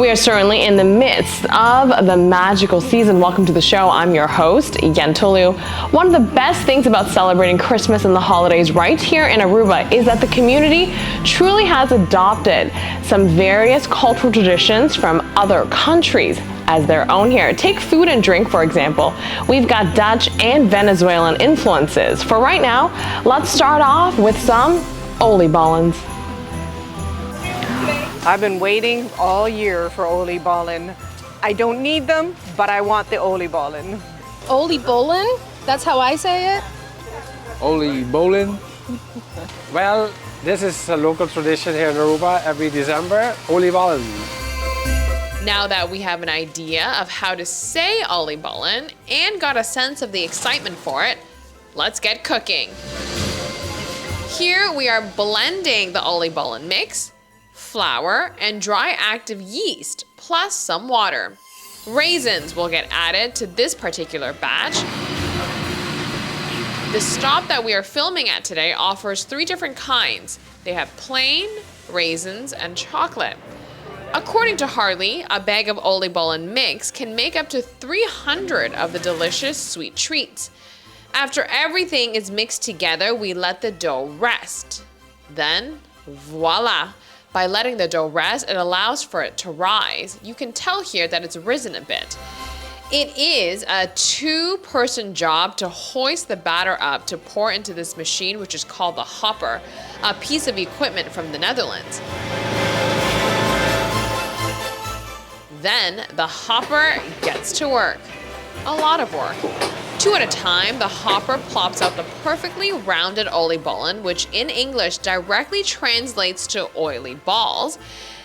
We are certainly in the midst of the magical season. Welcome to the show. I'm your host, Yentolu. One of the best things about celebrating Christmas and the holidays right here in Aruba is that the community truly has adopted some various cultural traditions from other countries as their own here. Take food and drink, for example. We've got Dutch and Venezuelan influences. For right now, let's start off with some oliebollen. I've been waiting all year for oliebollen. I don't need them, but I want the oliebollen. Oliebollen? That's how I say it? Oliebollen? Well, this is a local tradition here in Aruba. Every December, oliebollen. Now that we have an idea of how to say oliebollen and got a sense of the excitement for it, let's get cooking. Here we are blending the oliebollen mix, flour, and dry active yeast, plus some water. Raisins will get added to this particular batch. The stop that we are filming at today offers 3 different kinds. They have plain, raisins, and chocolate. According to Harley, a bag of oliebollen mix can make up to 300 of the delicious sweet treats. After everything is mixed together, we let the dough rest. Then, voila! By letting the dough rest, it allows for it to rise. You can tell here that it's risen a bit. It is a 2-person job to hoist the batter up to pour into this machine, which is called the hopper, a piece of equipment from the Netherlands. Then the hopper gets to work. A lot of work. 2 at a time, the hopper plops out the perfectly rounded oliebollen, which in English directly translates to oily balls.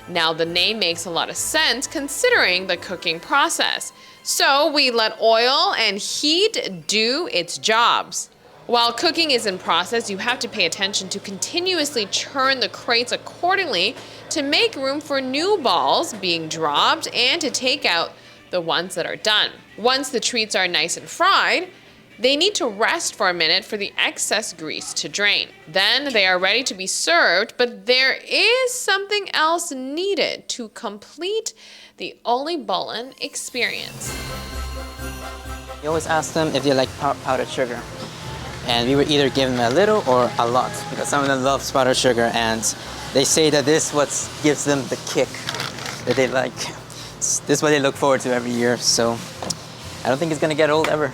Now the name makes a lot of sense considering the cooking process. So we let oil and heat do its jobs. While cooking is in process, you have to pay attention to continuously churn the crates accordingly to make room for new balls being dropped and to take out the ones that are done. Once the treats are nice and fried, they need to rest for a minute for the excess grease to drain. Then they are ready to be served, but there is something else needed to complete the oliebollen experience. We always ask them if they like powdered sugar. And we would either give them a little or a lot, because some of them love powdered sugar, and they say that this is what gives them the kick that they like. This is what they look forward to every year, so I don't think it's gonna get old ever.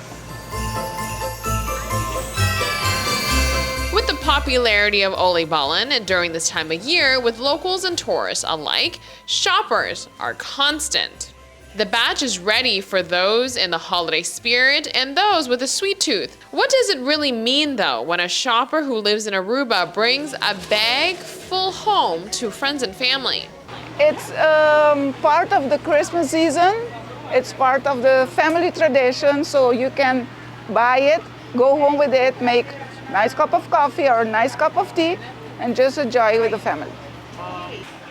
With the popularity of oliebollen during this time of year, with locals and tourists alike, shoppers are constant. The batch is ready for those in the holiday spirit and those with a sweet tooth. What does it really mean, though, when a shopper who lives in Aruba brings a bag full home to friends and family? It's part of the Christmas season. It's part of the family tradition, so you can buy it, go home with it, make a nice cup of coffee or a nice cup of tea, and just enjoy with the family.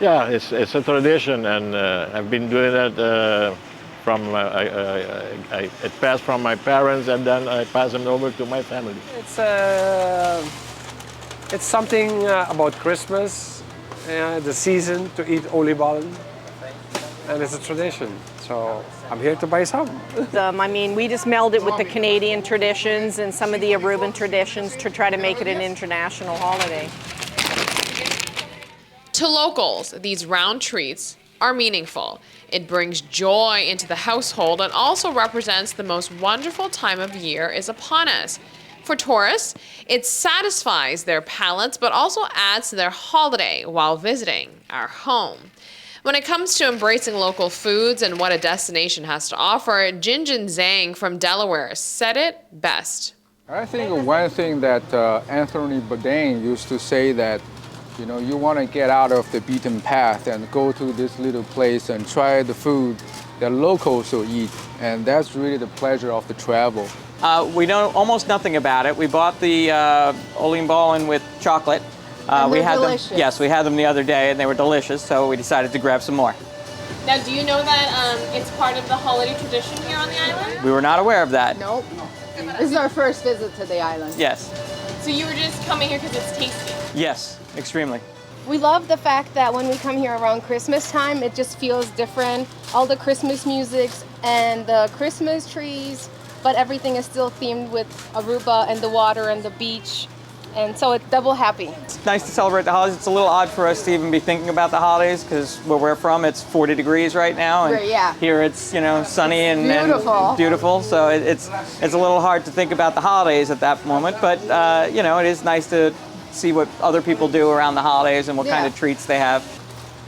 Yeah, it's a tradition, and I've been doing that from it passed from my parents, and then I pass them over to my family. It's something about Christmas, the season to eat oliebollen, and it's a tradition. So I'm here to buy some. I mean, we just meld it with the Canadian traditions and some of the Aruban traditions to try to make it an international holiday. To locals, these round treats are meaningful. It brings joy into the household and also represents the most wonderful time of year is upon us. For tourists, it satisfies their palates but also adds to their holiday while visiting our home. When it comes to embracing local foods and what a destination has to offer, Jinjin Zhang from Delaware said it best. I think one thing that Anthony Bourdain used to say that, you know, you want to get out of the beaten path and go to this little place and try the food that locals will eat. And that's really the pleasure of the travel. We know almost nothing about it. We bought the oliebollen with chocolate. We had delicious. Them. Yes, we had them the other day, and they were delicious. So we decided to grab some more. Now, do you know that it's part of the holiday tradition here on the island? We were not aware of that. Nope. This is our first visit to the island. Yes. So you were just coming here because it's tasty? Yes, extremely. We love the fact that when we come here around Christmas time, it just feels different. All the Christmas musics and the Christmas trees, but everything is still themed with Aruba and the water and the beach. And so it's double happy. It's nice to celebrate the holidays. It's a little odd for us to even be thinking about the holidays because where we're from, it's 40 degrees right now, and Yeah. here it's, you know, sunny and Beautiful. beautiful. So it's a little hard to think about the holidays at that moment. But you know, it is nice to see what other people do around the holidays and what kind Yeah. of treats they have.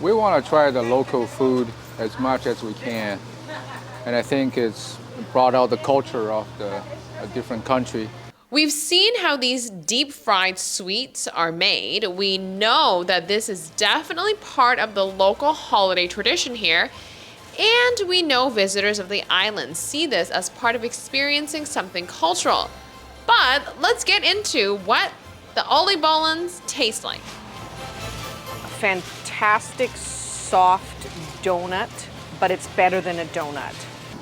We want to try the local food as much as we can. And I think it's brought out the culture of a different country. We've seen how these deep fried sweets are made. We know that this is definitely part of the local holiday tradition here. And we know visitors of the island see this as part of experiencing something cultural. But let's get into what the Oli Bolins taste like. Fantastic soft donut, but it's better than a donut.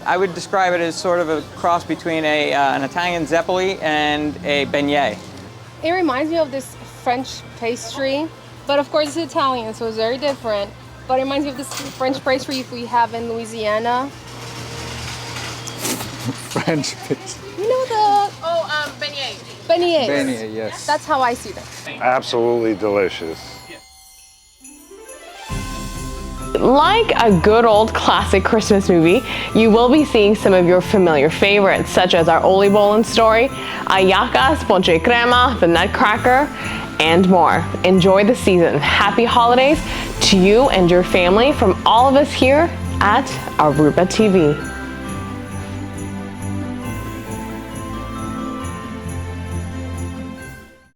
I would describe it as sort of a cross between an Italian zeppoli and a beignet. It reminds me of this French pastry, but of course it's Italian, so it's very different. But it reminds me of this French pastry we have in Louisiana. French pastry. You know the Beignet. beignets. Beignet, yes. That's how I see them. Absolutely delicious. Like a good old classic Christmas movie, you will be seeing some of your familiar favorites, such as our Oli Bolin story, Ayacas, Ponche Crema, the Nutcracker, and more. Enjoy the season. Happy holidays to you and your family from all of us here at Aruba TV.